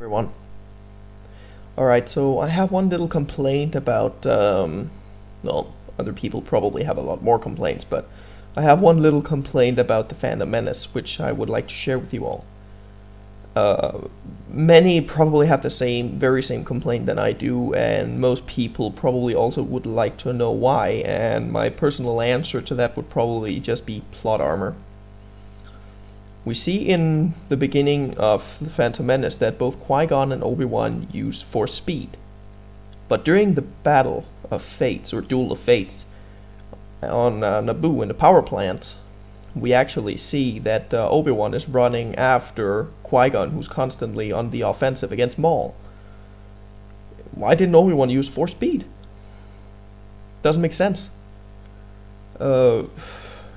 Everyone. Alright, so I have one little complaint about, well, other people probably have a lot more complaints, but I have one little complaint about the Phantom Menace, which I would like to share with you all. Many probably have the very same complaint than I do, and most people probably also would like to know why, and my personal answer to that would probably just be plot armor. We see in the beginning of The Phantom Menace that both Qui-Gon and Obi-Wan use Force speed. But during the Battle of Fates, or Duel of Fates, on Naboo in the power plant, we actually see that Obi-Wan is running after Qui-Gon, who's constantly on the offensive against Maul. Why didn't Obi-Wan use Force speed? Doesn't make sense.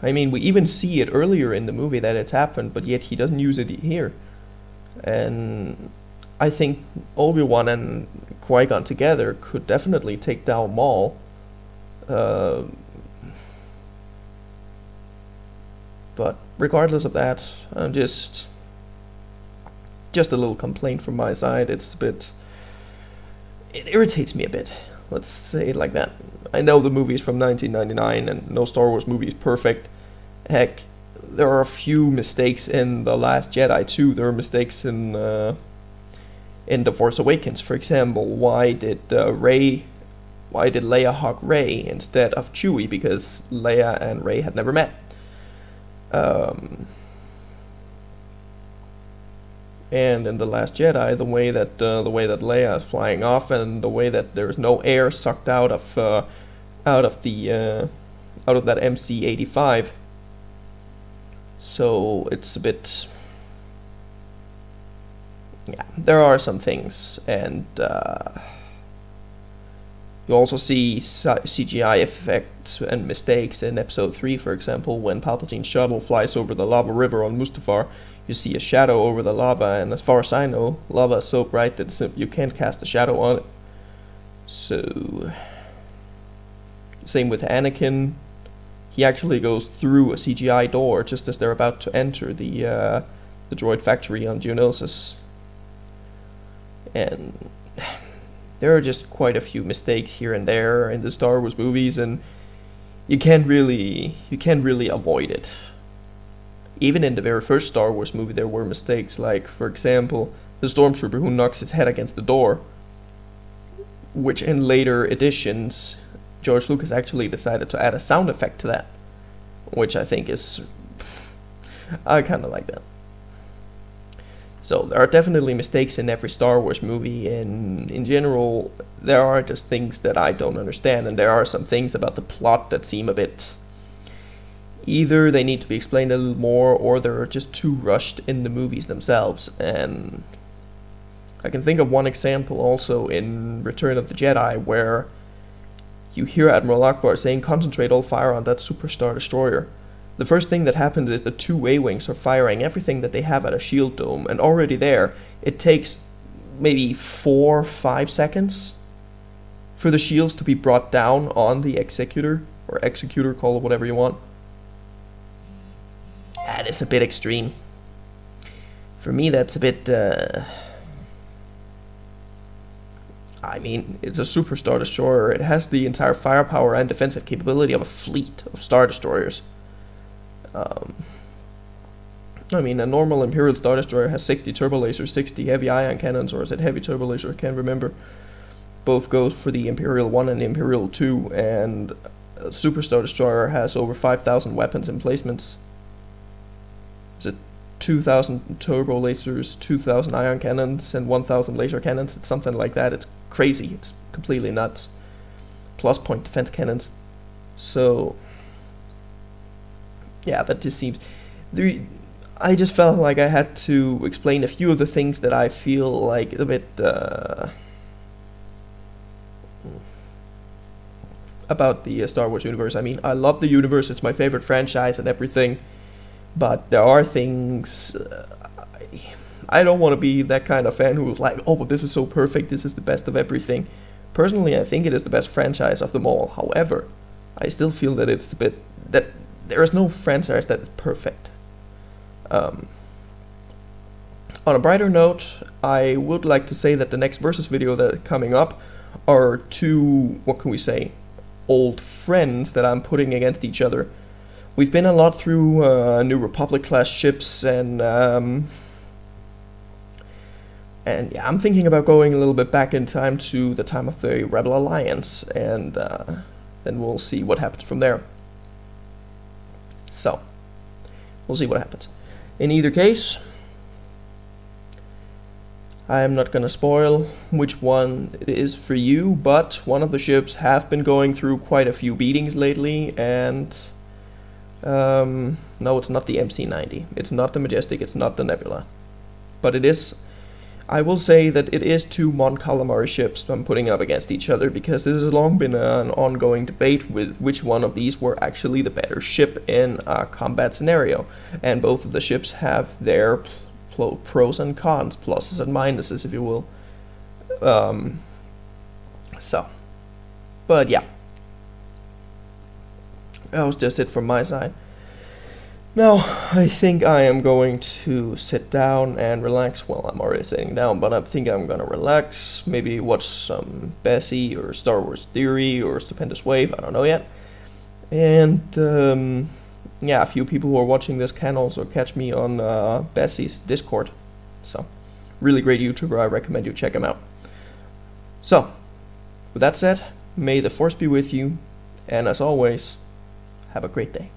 I mean, we even see it earlier in the movie that it's happened, but yet he doesn't use it here. And I think Obi-Wan and Qui-Gon together could definitely take down Maul. But regardless of that, I'm just a little complaint from my side. It irritates me a bit. Let's say it like that. I know the movie's from 1999 and no Star Wars movie is perfect. Heck, there are a few mistakes in The Last Jedi too. There are mistakes in The Force Awakens. For example, why did Leia hug Rey instead of Chewie? Because Leia and Rey had never met. And in The Last Jedi, the way that Leia is flying off, and the way that there's no air sucked out of that MC-85, so it's a bit, yeah. There are some things, and you also see CGI effects and mistakes in Episode 3, for example, when Palpatine's shuttle flies over the lava river on Mustafar. You see a shadow over the lava, and as far as I know, lava is so bright that you can't cast a shadow on it. So, same with Anakin. He actually goes through a CGI door just as they're about to enter the droid factory on Geonosis. And there are just quite a few mistakes here and there in the Star Wars movies, and you can't really avoid it. Even in the very first Star Wars movie, there were mistakes, like, for example, the stormtrooper who knocks his head against the door, which in later editions, George Lucas actually decided to add a sound effect to that, which I think is, I kind of like that. So there are definitely mistakes in every Star Wars movie, and in general, there are just things that I don't understand, and there are some things about the plot that seem a bit, either they need to be explained a little more, or they're just too rushed in the movies themselves. And I can think of one example also in Return of the Jedi, where you hear Admiral Akbar saying, "Concentrate all fire on that Superstar Destroyer." The first thing that happens is the two A-Wings are firing everything that they have at a shield dome, and already there, it takes maybe 4-5 seconds for the shields to be brought down on the Executor, or Executor, call it whatever you want. That is a bit extreme. For me, that's a bit, I mean, it's a Superstar Destroyer. It has the entire firepower and defensive capability of a fleet of Star Destroyers. I mean, a normal Imperial Star Destroyer has 60 turbo lasers, 60 heavy ion cannons, or is it heavy turbo laser? I can't remember. Both goes for the Imperial 1 and the Imperial 2, and a Superstar Destroyer has over 5,000 weapons emplacements. Is it 2,000 turbo lasers, 2,000 ion cannons, and 1,000 laser cannons? It's something like that. It's crazy. It's completely nuts. Plus point defense cannons. So, yeah, that just seems... I just felt like I had to explain a few of the things that I feel like a bit... about the Star Wars universe. I mean, I love the universe. It's my favorite franchise and everything. But there are things... I don't want to be that kind of fan who's like, "Oh, but this is so perfect, this is the best of everything." Personally, I think it is the best franchise of them all. However, I still feel that it's a bit... that there is no franchise that is perfect. On a brighter note, I would like to say that the next versus video that is coming up are two, what can we say, old friends that I'm putting against each other. We've been a lot through New Republic class ships, and yeah, I'm thinking about going a little bit back in time to the time of the Rebel Alliance, and then we'll see what happens from there. So, we'll see what happens. In either case, I'm not gonna spoil which one it is for you, but one of the ships have been going through quite a few beatings lately, and no, it's not the MC-90, it's not the Majestic, it's not the Nebula, but it is. I will say that it is two Mon Calamari ships I'm putting up against each other, because this has long been an ongoing debate with which one of these were actually the better ship in a combat scenario, and both of the ships have their pros and cons, pluses and minuses, if you will. But yeah, that was just it from my side. Now, I think I am going to sit down and relax. Well, I'm already sitting down, but I think I'm gonna relax, maybe watch some Bessie or Star Wars Theory or Stupendous Wave, I don't know yet. And yeah, a few people who are watching this can also catch me on Bessie's Discord. So, really great YouTuber, I recommend you check him out. So, with that said, may the Force be with you, and as always, have a great day.